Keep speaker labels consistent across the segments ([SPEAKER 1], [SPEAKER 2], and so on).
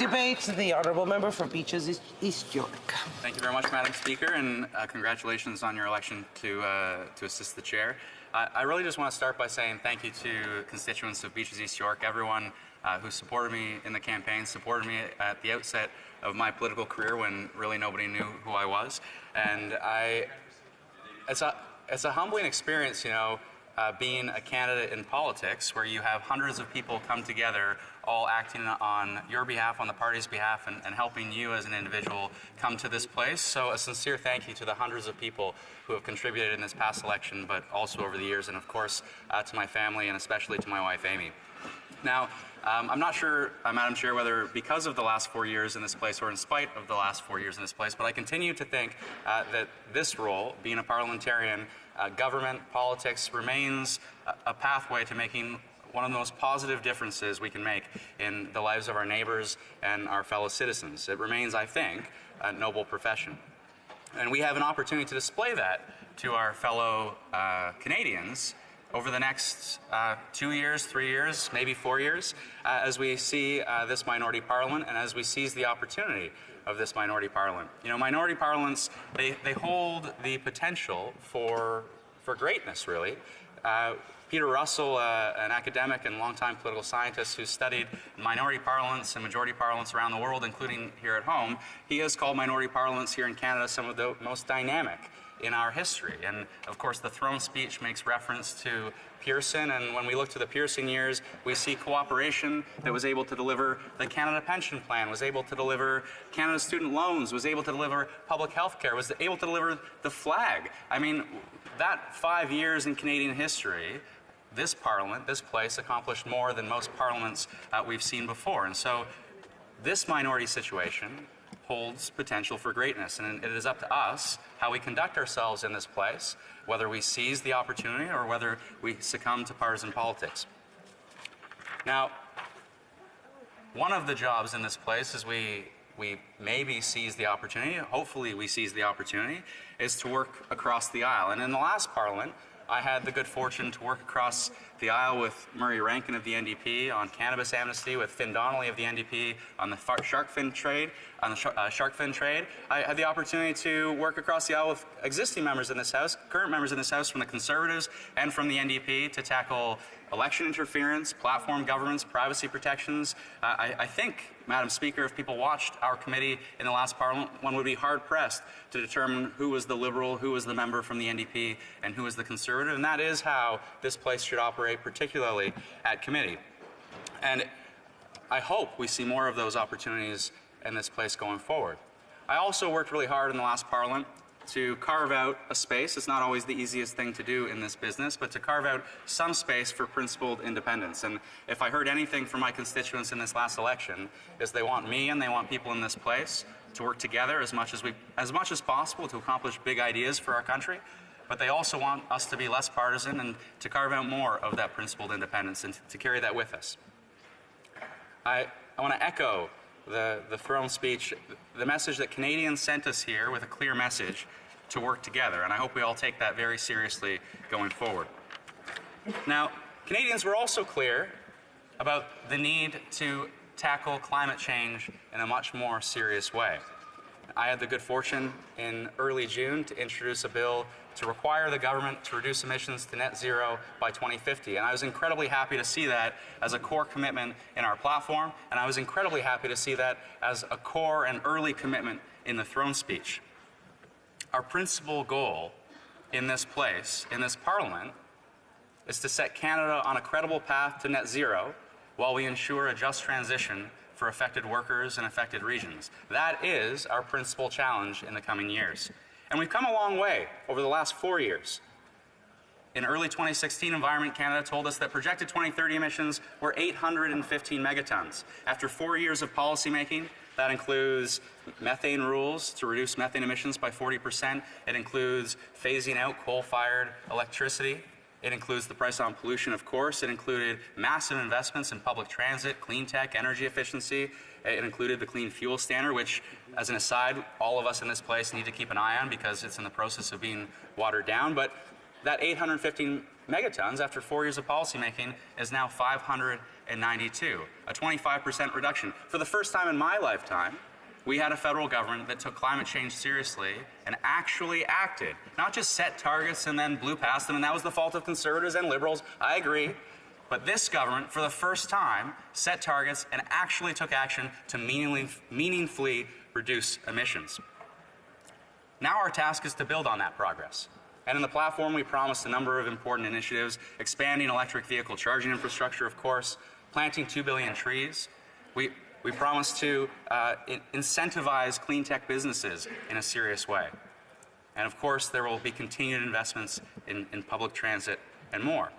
[SPEAKER 1] Debate, the Honourable Member for Beaches East York.
[SPEAKER 2] Thank you very much, Madam Speaker, and congratulations on your election to assist the Chair. I really just want to start by saying thank you to constituents of Beaches East York, everyone who supported me in the campaign, supported me at the outset of my political career when really nobody knew who I was. And it's a humbling experience, you know, being a candidate in politics where you have hundreds of people come together all acting on your behalf, on the party's behalf, and helping you as an individual come to this place. So a sincere thank you to the hundreds of people who have contributed in this past election, but also over the years, and of course to my family and especially to my wife, Amy. Now, I'm not sure, Madam Chair, whether because of the last 4 years in this place or in spite of the last 4 years in this place, but I continue to think that this role, being a parliamentarian, government, politics, remains a pathway to making one of the most positive differences we can make in the lives of our neighbors and our fellow citizens. It remains, I think, a noble profession. And we have an opportunity to display that to our fellow Canadians over the next 2 years, 3 years, maybe 4 years, as we see this minority parliament and as we seize the opportunity of this minority parliament. You know, minority parliaments, they hold the potential for greatness, really. Peter Russell, an academic and longtime political scientist who studied minority parliaments and majority parliaments around the world, including here at home, he has called minority parliaments here in Canada some of the most dynamic in our history. And of course the throne speech makes reference to Pearson, and when we look to the Pearson years, we see cooperation that was able to deliver the Canada Pension Plan, was able to deliver Canada student loans, was able to deliver public health care, was able to deliver the flag. I mean, that 5 years in Canadian history, this parliament, this place, accomplished more than most parliaments we've seen before. And so this minority situation holds potential for greatness, and it is up to us how we conduct ourselves in this place, whether we seize the opportunity or whether we succumb to partisan politics. Now, one of the jobs in this place is we maybe seize the opportunity, hopefully we seize the opportunity, is to work across the aisle. And in the last parliament, I had the good fortune to work across the aisle with Murray Rankin of the NDP on cannabis amnesty, with Finn Donnelly of the NDP on the shark fin trade. I had the opportunity to work across the aisle with existing members in this House, current members in this House from the Conservatives and from the NDP to tackle election interference, platform governments, privacy protections. I think, Madam Speaker, if people watched our committee in the last Parliament, one would be hard-pressed to determine who was the Liberal, who was the member from the NDP, and who was the Conservative, and that is how this place should operate, particularly at committee. And I hope we see more of those opportunities in this place going forward. I also worked really hard in the last Parliament to carve out a space. It's not always the easiest thing to do in this business, but to carve out some space for principled independence. And if I heard anything from my constituents in this last election, is they want me and they want people in this place to work together as much as possible to accomplish big ideas for our country, but they also want us to be less partisan and to carve out more of that principled independence and to carry that with us. I want to echo the throne speech, the message that Canadians sent us here with a clear message to work together, and I hope we all take that very seriously going forward. Now, Canadians were also clear about the need to tackle climate change in a much more serious way. I had the good fortune in early June to introduce a bill to require the government to reduce emissions to net zero by 2050. And I was incredibly happy to see that as a core commitment in our platform, and I was incredibly happy to see that as a core and early commitment in the throne speech. Our principal goal in this place, in this Parliament, is to set Canada on a credible path to net zero while we ensure a just transition for affected workers and affected regions. That is our principal challenge in the coming years. And we've come a long way over the last 4 years. In early 2016, Environment Canada told us that projected 2030 emissions were 815 megatons. After 4 years of policymaking, that includes methane rules to reduce methane emissions by 40%. It includes phasing out coal-fired electricity. It includes the price on pollution, of course. It included massive investments in public transit, clean tech, energy efficiency. It included the Clean Fuel Standard, which, as an aside, all of us in this place need to keep an eye on because it's in the process of being watered down. But that 815 megatons, after 4 years of policymaking, is now 500 in '92, a 25% reduction. For the first time in my lifetime, we had a federal government that took climate change seriously and actually acted, not just set targets and then blew past them, and that was the fault of conservatives and liberals. I agree. But this government, for the first time, set targets and actually took action to meaningfully reduce emissions. Now our task is to build on that progress. And in the platform, we promised a number of important initiatives, expanding electric vehicle charging infrastructure, of course, planting 2 billion trees. We promised to incentivize clean tech businesses in a serious way. And of course, there will be continued investments in public transit and more.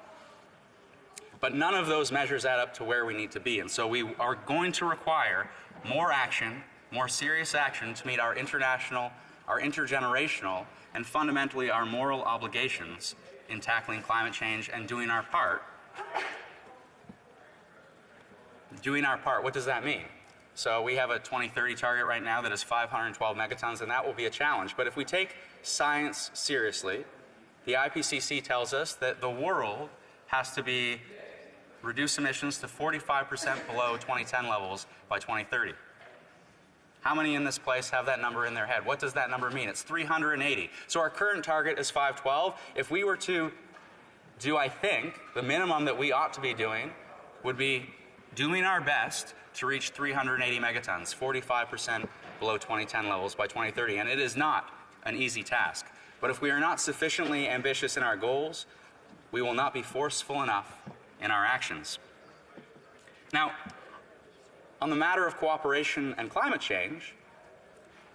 [SPEAKER 2] But none of those measures add up to where we need to be. And so we are going to require more action, more serious action to meet our international, our intergenerational, and fundamentally our moral obligations in tackling climate change and doing our part. Doing our part, what does that mean? So we have a 2030 target right now that is 512 megatons, and that will be a challenge. But if we take science seriously, the IPCC tells us that the world has to reduce emissions to 45% below 2010 levels by 2030. How many in this place have that number in their head? What does that number mean? It's 380. So our current target is 512. If we were to do, I think, the minimum that we ought to be doing would be doing our best to reach 380 megatons, 45% below 2010 levels by 2030. And it is not an easy task. But if we are not sufficiently ambitious in our goals, we will not be forceful enough in our actions. Now, on the matter of cooperation and climate change,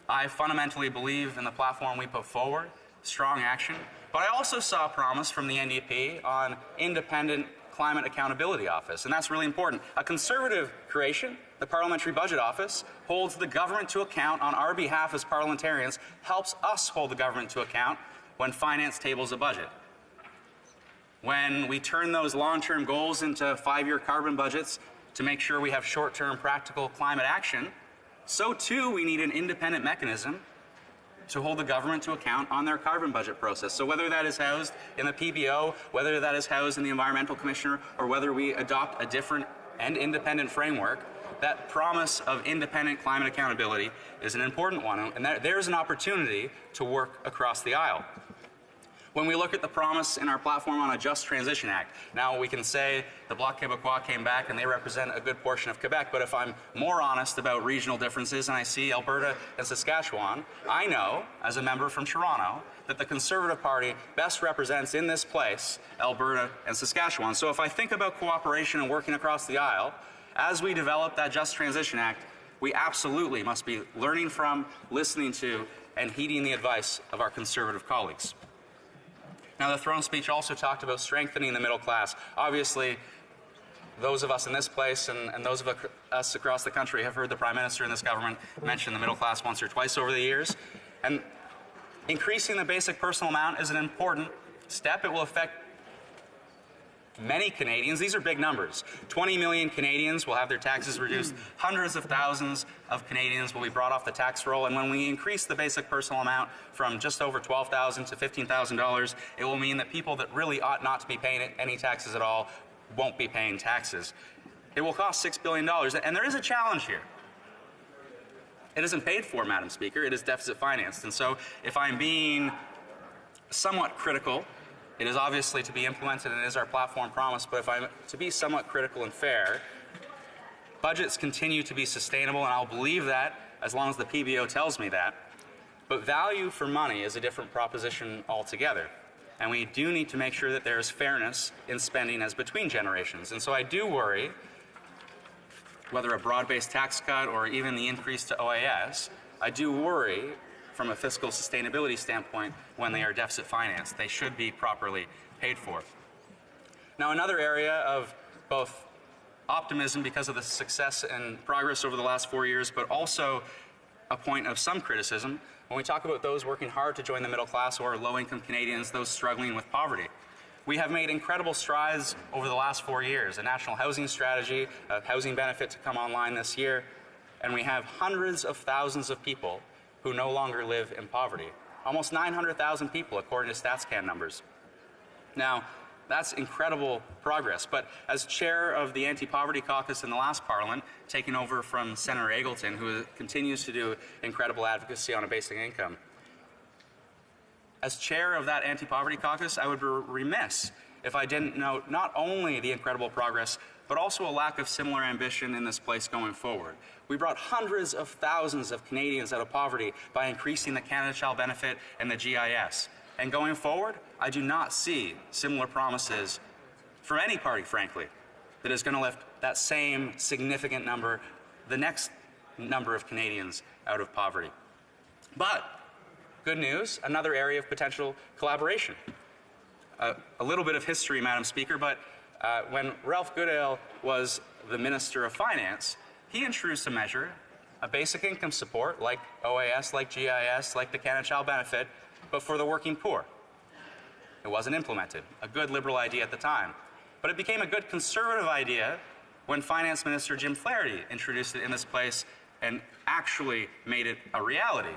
[SPEAKER 2] I fundamentally believe in the platform we put forward, strong action, but I also saw a promise from the NDP on independent Climate Accountability Office, and that's really important. A conservative creation, the Parliamentary Budget Office, holds the government to account on our behalf as parliamentarians, helps us hold the government to account when finance tables a budget. When we turn those long-term goals into 5-year carbon budgets to make sure we have short-term practical climate action, so too we need an independent mechanism to hold the government to account on their carbon budget process. So whether that is housed in the PBO, whether that is housed in the Environmental Commissioner, or whether we adopt a different and independent framework, that promise of independent climate accountability is an important one, and there's an opportunity to work across the aisle. When we look at the promise in our platform on a Just Transition Act, now we can say the Bloc Québécois came back and they represent a good portion of Quebec, but if I'm more honest about regional differences and I see Alberta and Saskatchewan, I know, as a member from Toronto, that the Conservative Party best represents in this place Alberta and Saskatchewan. So if I think about cooperation and working across the aisle, as we develop that Just Transition Act, we absolutely must be learning from, listening to, and heeding the advice of our Conservative colleagues. Now, the throne speech also talked about strengthening the middle class. Obviously, those of us in this place and those of us across the country have heard the Prime Minister and this government mention the middle class once or twice over the years. And increasing the basic personal amount is an important step. It will affect many Canadians. These are big numbers. 20 million Canadians will have their taxes reduced. Hundreds of thousands of Canadians will be brought off the tax roll. And when we increase the basic personal amount from just over $12,000 to $15,000, it will mean that people that really ought not to be paying any taxes at all won't be paying taxes. It will cost $6 billion. And there is a challenge here. It isn't paid for, Madam Speaker. It is deficit financed. And so if I'm being somewhat critical, it is obviously to be implemented and it is our platform promise, but if I'm to be somewhat critical and fair, budgets continue to be sustainable, and I'll believe that as long as the PBO tells me that. But value for money is a different proposition altogether. And we do need to make sure that there is fairness in spending as between generations. And so I do worry, whether a broad-based tax cut or even the increase to OAS, I do worry from a fiscal sustainability standpoint when they are deficit financed. They should be properly paid for. Now, another area of both optimism because of the success and progress over the last 4 years, but also a point of some criticism when we talk about those working hard to join the middle class or low-income Canadians, those struggling with poverty. We have made incredible strides over the last 4 years, a national housing strategy, a housing benefit to come online this year, and we have hundreds of thousands of people who no longer live in poverty. Almost 900,000 people, according to StatsCan numbers. Now, That's incredible progress. But as chair of the Anti-Poverty Caucus in the last Parliament, taking over from Senator Eggleton, who continues to do incredible advocacy on a basic income, as chair of that Anti-Poverty Caucus, I would be remiss if I didn't note not only the incredible progress, but also a lack of similar ambition in this place going forward. We brought hundreds of thousands of Canadians out of poverty by increasing the Canada Child Benefit and the GIS. And going forward, I do not see similar promises from any party, frankly, that is going to lift that same significant number, the next number of Canadians out of poverty. But good news, another area of potential collaboration. A little bit of history, Madam Speaker, but when Ralph Goodale was the Minister of Finance, he introduced a measure, a basic income support like OAS, like GIS, like the Canada Child Benefit, but for the working poor. It wasn't implemented, a good Liberal idea at the time. But it became a good Conservative idea when Finance Minister Jim Flaherty introduced it in this place and actually made it a reality.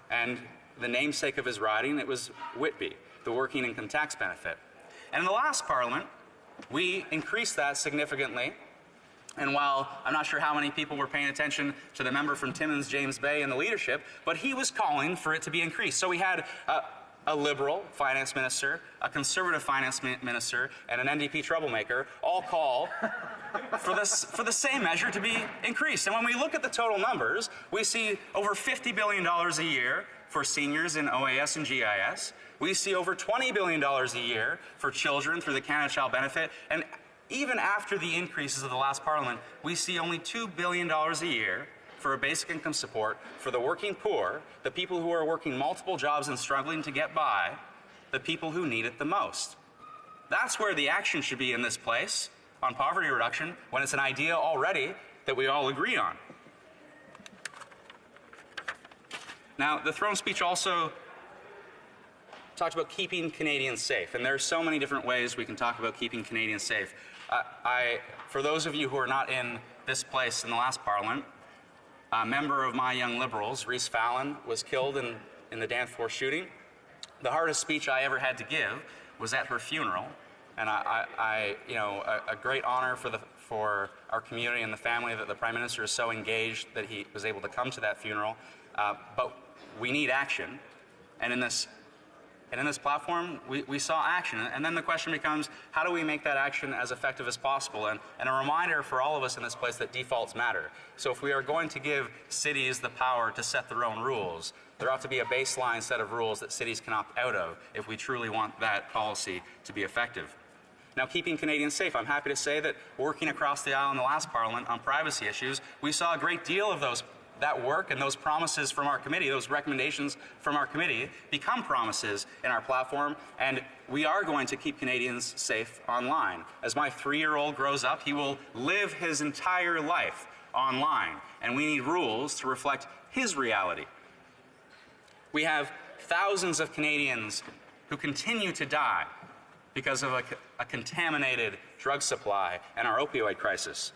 [SPEAKER 2] And the namesake of his riding, it was Whitby, the Working Income Tax Benefit. And in the last Parliament, we increased that significantly. And while I'm not sure how many people were paying attention to the member from Timmins, James Bay, and the leadership, but he was calling for it to be increased. So we had a Liberal finance minister, a Conservative finance minister, and an NDP troublemaker all call for the same measure to be increased. And when we look at the total numbers, we see over $50 billion a year for seniors in OAS and GIS. We see over $20 billion a year for children through the Canada Child Benefit. And even after the increases of the last Parliament, we see only $2 billion a year for a basic income support for the working poor, the people who are working multiple jobs and struggling to get by, the people who need it the most. That's where the action should be in this place on poverty reduction, when it's an idea already that we all agree on. Now, the throne speech also talked about keeping Canadians safe, and there are so many different ways we can talk about keeping Canadians safe. For those of you who are not in this place in the last Parliament, a member of my Young Liberals, Reese Fallon, was killed in the Danforth shooting. The hardest speech I ever had to give was at her funeral, and a great honor for our community and the family that the Prime Minister is so engaged that he was able to come to that funeral. But we need action, and in this platform, we saw action. And then the question becomes, how do we make that action as effective as possible? And a reminder for all of us in this place that defaults matter. So if we are going to give cities the power to set their own rules, there ought to be a baseline set of rules that cities can opt out of if we truly want that policy to be effective. Now, keeping Canadians safe, I'm happy to say that working across the aisle in the last Parliament on privacy issues, we saw a great deal of that work and those promises from our committee, those recommendations from our committee, become promises in our platform, and we are going to keep Canadians safe online. As my 3-year-old grows up, he will live his entire life online, and we need rules to reflect his reality. We have thousands of Canadians who continue to die because of a contaminated drug supply and our opioid crisis.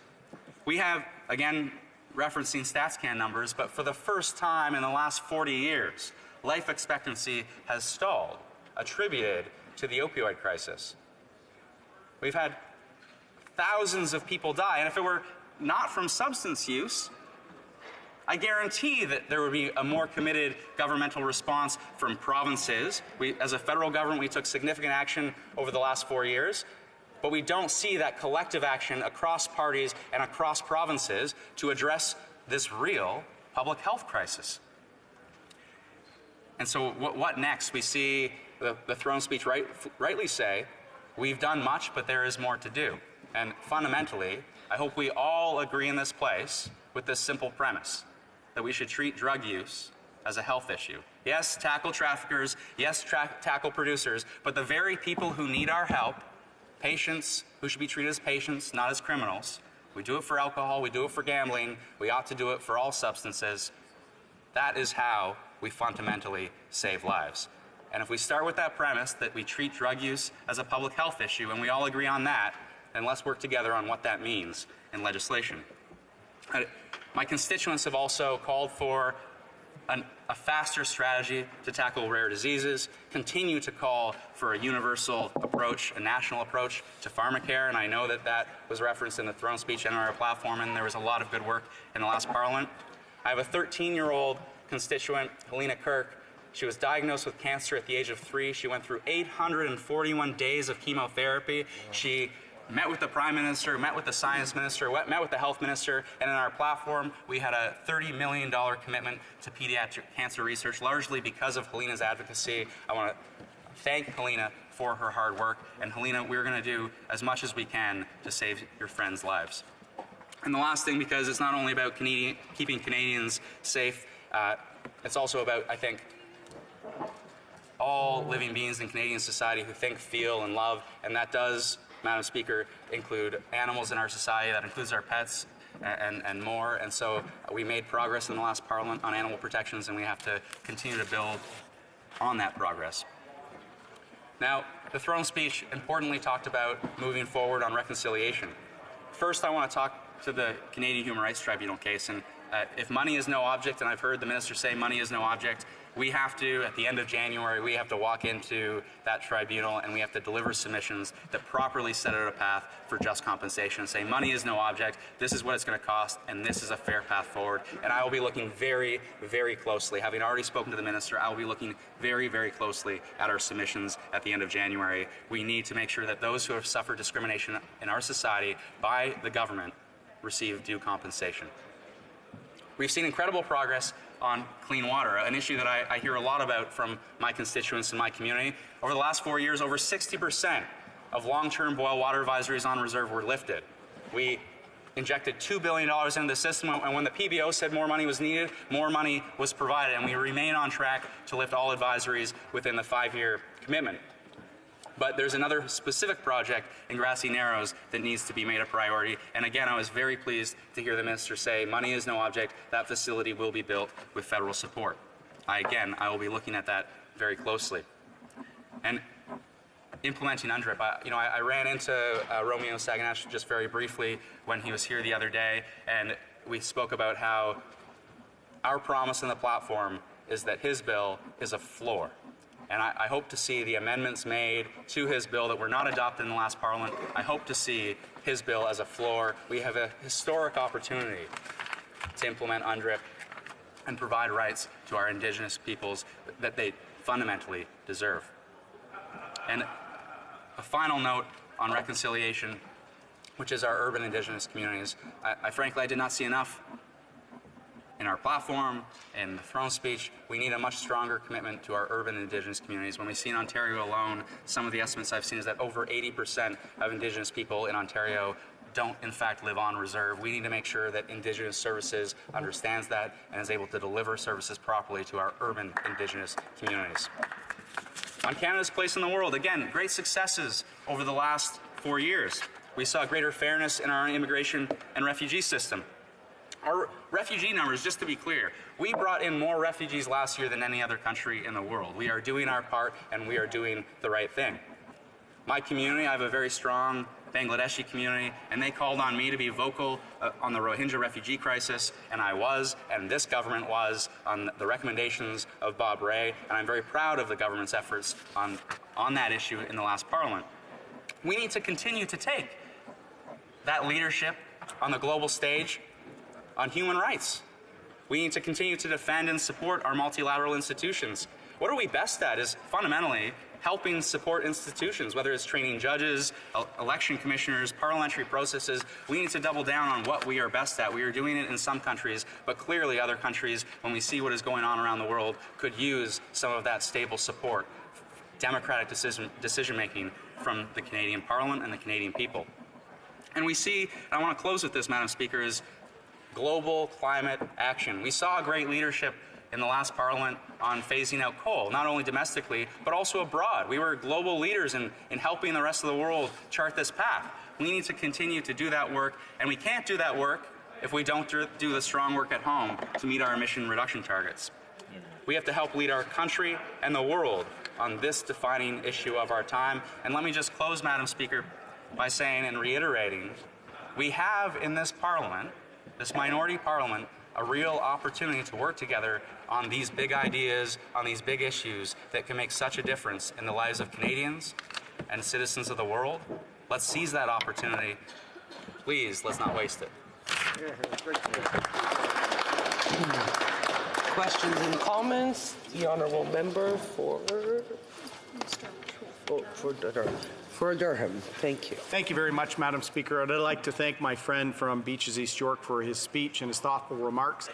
[SPEAKER 2] We have, again, referencing StatsCan numbers, but for the first time in the last 40 years, life expectancy has stalled, attributed to the opioid crisis. We've had thousands of people die, and if it were not from substance use, I guarantee that there would be a more committed governmental response from provinces. As a federal government, we took significant action over the last 4 years. But we don't see that collective action across parties and across provinces to address this real public health crisis. And so what next? We see the throne speech rightly say, we've done much, but there is more to do. And fundamentally, I hope we all agree in this place with this simple premise, that we should treat drug use as a health issue. Yes, tackle traffickers, yes, tackle producers, but the very people who need our help, patients who should be treated as patients, not as criminals. We do it for alcohol, we do it for gambling, we ought to do it for all substances. That is how we fundamentally save lives. And if we start with that premise that we treat drug use as a public health issue, and we all agree on that, then let's work together on what that means in legislation. My constituents have also called for a faster strategy to tackle rare diseases, continue to call for a universal approach, a national approach to pharmacare, and I know that that was referenced in the throne speech and our platform, and there was a lot of good work in the last Parliament. I have a 13-year-old constituent, Helena Kirk. She was diagnosed with cancer at the age of 3. She went through 841 days of chemotherapy. She met with the Prime Minister, met with the Science Minister, met with the Health Minister, and in our platform, we had a $30 million commitment to pediatric cancer research, largely because of Helena's advocacy. I want to thank Helena for her hard work, and Helena, we're going to do as much as we can to save your friends' lives. And the last thing, because it's not only about keeping Canadians safe, it's also about, I think, all living beings in Canadian society who think, feel, and love, and that does, Madam Speaker, include animals in our society. That includes our pets and more. And so we made progress in the last Parliament on animal protections, and we have to continue to build on that progress. Now, the throne speech importantly talked about moving forward on reconciliation. First, I want to talk to the Canadian Human Rights Tribunal case. And if money is no object, and I've heard the minister say money is no object, we have to, at the end of January, we have to walk into that tribunal and we have to deliver submissions that properly set out a path for just compensation and say money is no object, this is what it's going to cost, and this is a fair path forward. And I will be looking very, very closely. Having already spoken to the minister, I will be looking very, very closely at our submissions at the end of January. We need to make sure that those who have suffered discrimination in our society by the government receive due compensation. We've seen incredible progress on clean water, an issue that I hear a lot about from my constituents in my community. Over the last 4 years, over 60% of long-term boil water advisories on reserve were lifted. We injected $2 billion into the system, and when the PBO said more money was needed, more money was provided, and we remain on track to lift all advisories within the 5-year commitment. But there's another specific project in Grassy Narrows that needs to be made a priority. And again, I was very pleased to hear the minister say money is no object. That facility will be built with federal support. I will be looking at that very closely. And implementing UNDRIP. I ran into Romeo Saganash just very briefly when he was here the other day, and we spoke about how our promise in the platform is that his bill is a floor. And I hope to see the amendments made to his bill that were not adopted in the last Parliament. I hope to see his bill as a floor. We have a historic opportunity to implement UNDRIP and provide rights to our Indigenous peoples that they fundamentally deserve. And a final note on reconciliation, which is our urban Indigenous communities. Frankly, I did not see enough in our platform, in the throne speech. We need a much stronger commitment to our urban Indigenous communities. When we see in Ontario alone, some of the estimates I've seen is that over 80% of Indigenous people in Ontario don't in fact live on reserve. We need to make sure that Indigenous Services understands that and is able to deliver services properly to our urban Indigenous communities. On Canada's place in the world, again, great successes over the last 4 years. We saw greater fairness in our immigration and refugee system. Our refugee numbers, just to be clear, we brought in more refugees last year than any other country in the world. We are doing our part, and we are doing the right thing. My community, I have a very strong Bangladeshi community, and they called on me to be vocal on the Rohingya refugee crisis, and I was, and this government was, on the recommendations of Bob Rae, and I'm very proud of the government's efforts on that issue in the last Parliament. We need to continue to take that leadership on the global stage on human rights. We need to continue to defend and support our multilateral institutions. What are we best at is fundamentally helping support institutions, whether it's training judges, election commissioners, parliamentary processes. We need to double down on what we are best at. We are doing it in some countries, but clearly other countries, when we see what is going on around the world, could use some of that stable support, democratic decision-making from the Canadian Parliament and the Canadian people. And we see, and I want to close with this, Madam Speaker, is global climate action. We saw great leadership in the last Parliament on phasing out coal, not only domestically, but also abroad. We were global leaders in helping the rest of the world chart this path. We need to continue to do that work, and we can't do that work if we don't do the strong work at home to meet our emission reduction targets. We have to help lead our country and the world on this defining issue of our time. And let me just close, Madam Speaker, by saying and reiterating, we have in this Parliament, this minority Parliament, a real opportunity to work together on these big ideas, on these big issues that can make such a difference in the lives of Canadians and citizens of the world. Let's seize that opportunity. Please, let's not waste it.
[SPEAKER 1] Questions and comments? The honourable member for Durham. Thank you.
[SPEAKER 3] Thank you very much, Madam Speaker. I'd like to thank my friend from Beaches East York for his speech and his thoughtful remarks.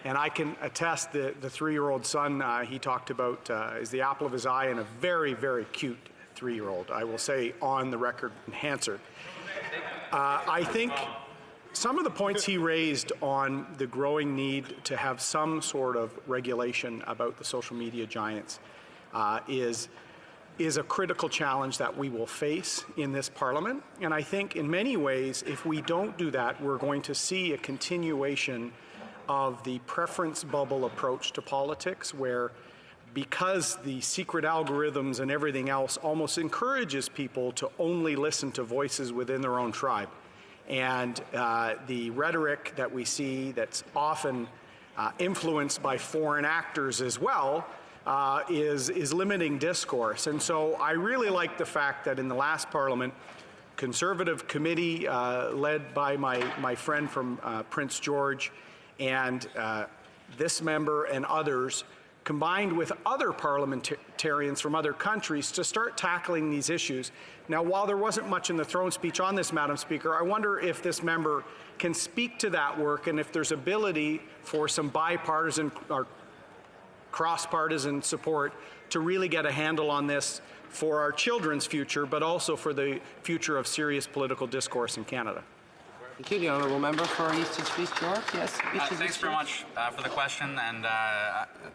[SPEAKER 3] And I can attest the 3-year-old son he talked about is the apple of his eye, and a very, very cute 3-year-old. I will say on the record enhancer. I think some of the points he raised on the growing need to have some sort of regulation about the social media giants is a critical challenge that we will face in this Parliament. And I think in many ways, if we don't do that, we're going to see a continuation of the preference bubble approach to politics, where because the secret algorithms and everything else almost encourages people to only listen to voices within their own tribe. And the rhetoric that we see that's often influenced by foreign actors as well is limiting discourse. And so I really like the fact that in the last Parliament, Conservative committee led by my friend from Prince George and this member and others, combined with other parliamentarians from other countries to start tackling these issues. Now, while there wasn't much in the throne speech on this, Madam Speaker, I wonder if this member can speak to that work and if there's ability for some bipartisan or cross-partisan support to really get a handle on this for our children's future, but also for the future of serious political discourse in Canada.
[SPEAKER 1] Thank you. The honourable member for East York. Yes.
[SPEAKER 2] Thanks very much for the question, and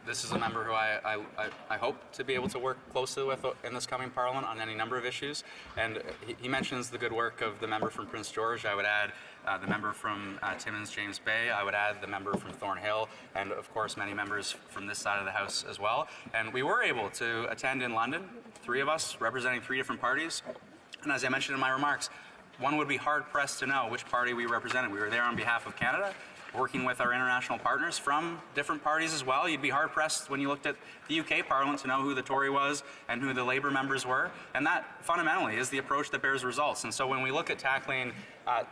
[SPEAKER 2] this is a member who I hope to be able to work closely with in this coming Parliament on any number of issues. And he mentions the good work of the member from Prince George. I would add the member from Timmins, James Bay. I would add the member from Thornhill, and of course many members from this side of the House as well. And we were able to attend in London, 3 of us representing 3 different parties. And as I mentioned in my remarks, one would be hard-pressed to know which party we represented. We were there on behalf of Canada, working with our international partners from different parties as well. You'd be hard-pressed when you looked at the UK Parliament to know who the Tory was and who the Labour members were. And that, fundamentally, is the approach that bears results. And so when we look at tackling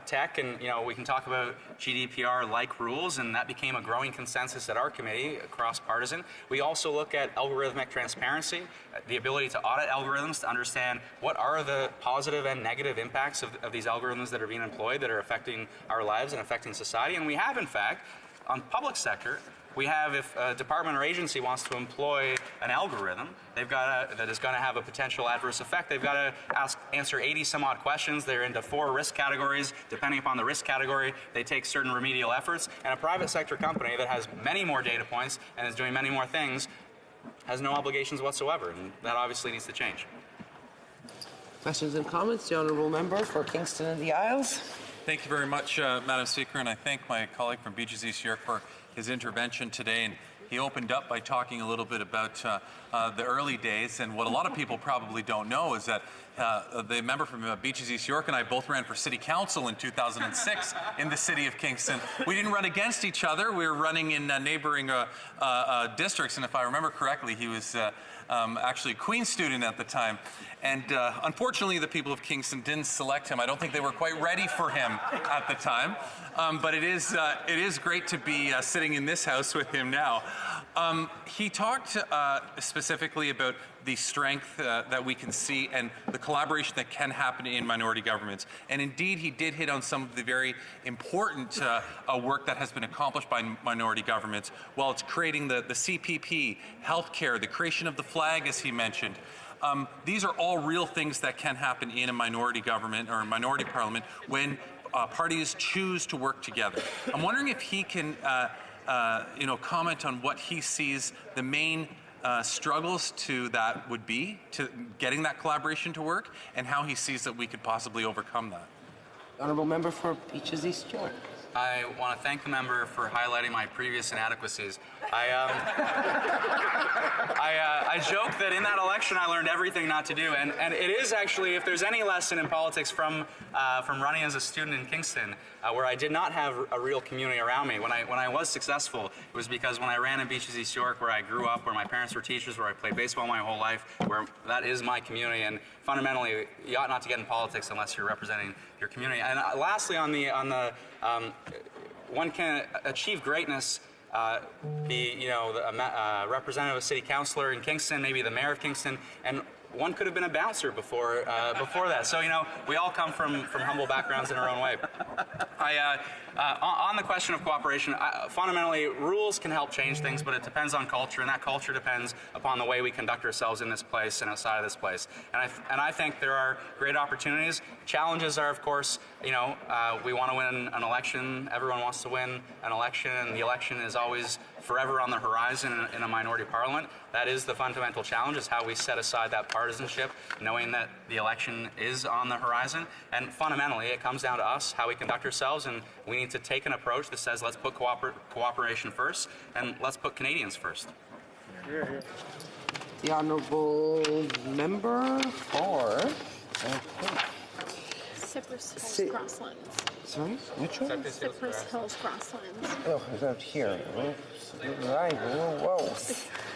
[SPEAKER 2] tech, and we can talk about GDPR-like rules, and that became a growing consensus at our committee, cross-partisan. We also look at algorithmic transparency, the ability to audit algorithms to understand what are the positive and negative impacts of these algorithms that are being employed that are affecting our lives and affecting society. And we have, in fact, on public sector, we have, if a department or agency wants to employ an algorithm that is going to have a potential adverse effect, they've got to answer 80 some odd questions. They're into 4 risk categories. Depending upon the risk category, they take certain remedial efforts. And a private sector company that has many more data points and is doing many more things has no obligations whatsoever. And that obviously needs to change.
[SPEAKER 1] Questions and comments? The honourable member for Kingston and the Isles.
[SPEAKER 4] Thank you very much, Madam Speaker, and I thank my colleague from Beaches East York for his intervention today. And he opened up by talking a little bit about the early days, and what a lot of people probably don't know is that the member from Beaches East York and I both ran for City Council in 2006 in the city of Kingston. We didn't run against each other. We were running in neighboring districts, and if I remember correctly, he was actually a Queen's student at the time. And unfortunately, the people of Kingston didn't select him. I don't think they were quite ready for him at the time. But it is great to be sitting in this house with him now. He talked specifically about the strength that we can see and the collaboration that can happen in minority governments. And indeed, he did hit on some of the very important work that has been accomplished by minority governments. While it's creating the CPP, healthcare, the creation of the flag, as he mentioned. These are all real things that can happen in a minority government or a minority parliament when parties choose to work together. I'm wondering if he can comment on what he sees the main struggles to that would be, to getting that collaboration to work, and how he sees that we could possibly overcome that.
[SPEAKER 1] Honourable member for Beaches East York.
[SPEAKER 2] I want to thank the member for highlighting my previous inadequacies. I joke that in that election I learned everything not to do, and it is actually, if there's any lesson in politics from running as a student in Kingston, where I did not have a real community around me. When I was successful, it was because when I ran in Beaches East York, where I grew up, where my parents were teachers, where I played baseball my whole life, where that is my community, and fundamentally, you ought not to get in politics unless you're representing your community. And lastly, on the one can achieve greatness, be a representative, a city councillor in Kingston, maybe the mayor of Kingston, and one could have been a bouncer before that. So we all come from humble backgrounds in our own way. On the question of cooperation, fundamentally, rules can help change things, but it depends on culture, and that culture depends upon the way we conduct ourselves in this place and outside of this place. And I think there are great opportunities. Challenges are, of course, we want to win an election. Everyone wants to win an election, and the election is always forever on the horizon in a minority parliament. That is the fundamental challenge, is how we set aside that partisanship, knowing that the election is on the horizon. And fundamentally, it comes down to us, how we conduct ourselves, and we need to take an approach that says, let's put cooperation first, and let's put Canadians first.
[SPEAKER 1] The honourable member for...
[SPEAKER 5] Cypress Hills Grasslands.
[SPEAKER 1] Sorry, which one?
[SPEAKER 5] Cypress Hills Grasslands.
[SPEAKER 1] Oh, it's out here. Right, whoa.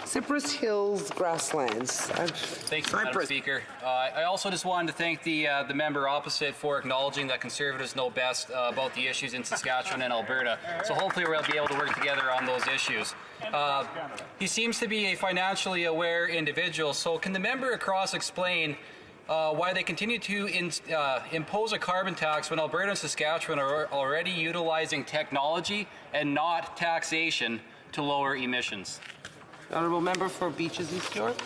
[SPEAKER 1] Cypress Hills Grasslands.
[SPEAKER 6] Thank you, Madam Speaker. I also just wanted to thank the member opposite for acknowledging that Conservatives know best about the issues in Saskatchewan and Alberta. So hopefully we'll be able to work together on those issues. He seems to be a financially aware individual, so can the member across explain why they continue to impose a carbon tax when Alberta and Saskatchewan are already utilizing technology and not taxation to lower emissions?
[SPEAKER 1] Honourable member for Beaches East York.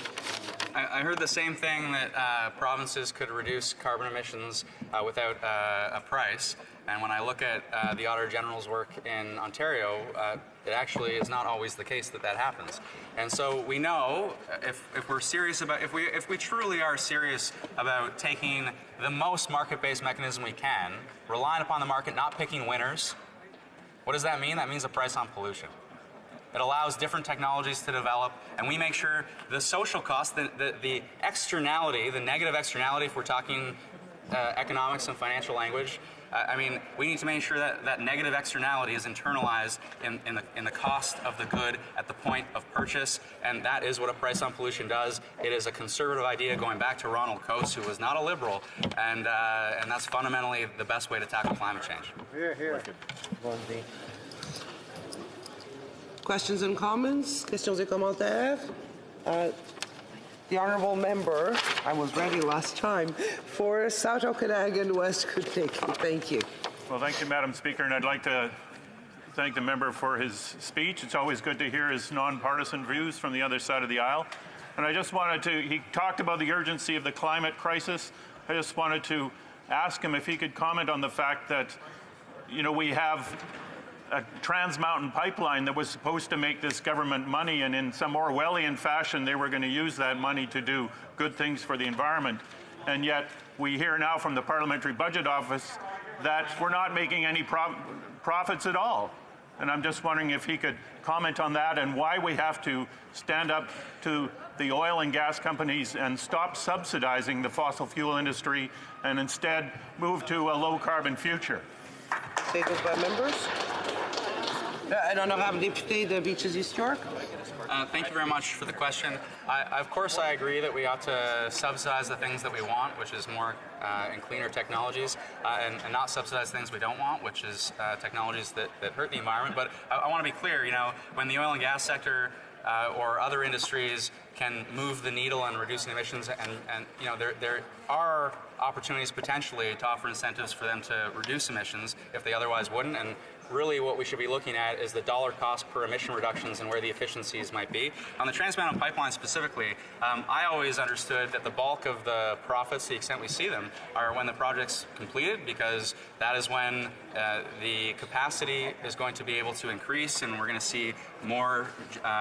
[SPEAKER 2] I heard the same thing, that provinces could reduce carbon emissions without a price. And when I look at the Auditor General's work in Ontario, it actually is not always the case that happens. And so we know if we're serious about, if we truly are serious about taking the most market-based mechanism we can, relying upon the market, not picking winners, what does that mean? That means a price on pollution. It allows different technologies to develop, and we make sure the social cost, the externality, the negative externality, if we're talking economics and financial language, we need to make sure that negative externality is internalized in the cost of the good at the point of purchase, and that is what a price on pollution does. It is a conservative idea going back to Ronald Coase, who was not a liberal, and that's fundamentally the best way to tackle climate change.
[SPEAKER 3] Here.
[SPEAKER 1] Questions and comments? Questions et commentaires? The honourable member, I was ready last time, for South Okanagan, West Kootenay. Thank you.
[SPEAKER 7] Well, thank you, Madam Speaker, and I'd like to thank the member for his speech. It's always good to hear his nonpartisan views from the other side of the aisle. And I just wanted to, he talked about the urgency of the climate crisis. I just wanted to ask him if he could comment on the fact that, we have a Trans Mountain pipeline that was supposed to make this government money, and in some Orwellian fashion they were going to use that money to do good things for the environment. And yet we hear now from the Parliamentary Budget Office that we're not making any profits at all. And I'm just wondering if he could comment on that and why we have to stand up to the oil and gas companies and stop subsidizing the fossil fuel industry and instead move to a low carbon future.
[SPEAKER 1] Statements by members. Honourable député de Beaches East York.
[SPEAKER 2] Thank you very much for the question. Of course, I agree that we ought to subsidize the things that we want, which is more and cleaner technologies, and not subsidize things we don't want, which is technologies that hurt the environment. But I want to be clear, when the oil and gas sector or other industries can move the needle in reducing emissions, and there are opportunities potentially to offer incentives for them to reduce emissions if they otherwise wouldn't. And really what we should be looking at is the dollar cost per emission reductions and where the efficiencies might be. On the Trans Mountain pipeline specifically, I always understood that the bulk of the profits, to the extent we see them, are when the project's completed, because that is when the capacity is going to be able to increase, and we're going to see more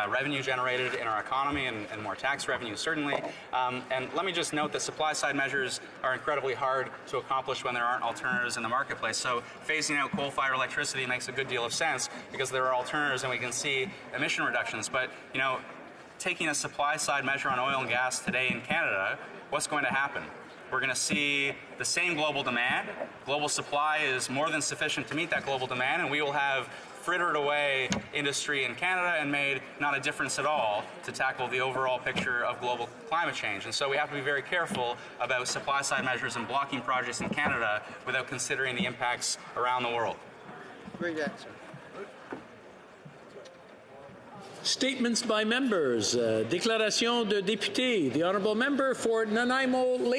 [SPEAKER 2] revenue generated in our economy and more tax revenue, certainly. And let me just note that supply-side measures are incredibly hard to accomplish when there aren't alternatives in the marketplace. So phasing out coal-fired electricity makes a good deal of sense because there are alternatives and we can see emission reductions. But, you know, taking a supply-side measure on oil and gas today in Canada, what's going to happen? We're going to see the same global demand. Global supply is more than sufficient to meet that global demand, and we will have frittered away industry in Canada and made not a difference at all to tackle the overall picture of global climate change. And so we have to be very careful about supply-side measures and blocking projects in Canada without considering the impacts around the world.
[SPEAKER 1] Great answer.
[SPEAKER 8] Statements by members. Déclaration de député. The honourable member for Nanaimo.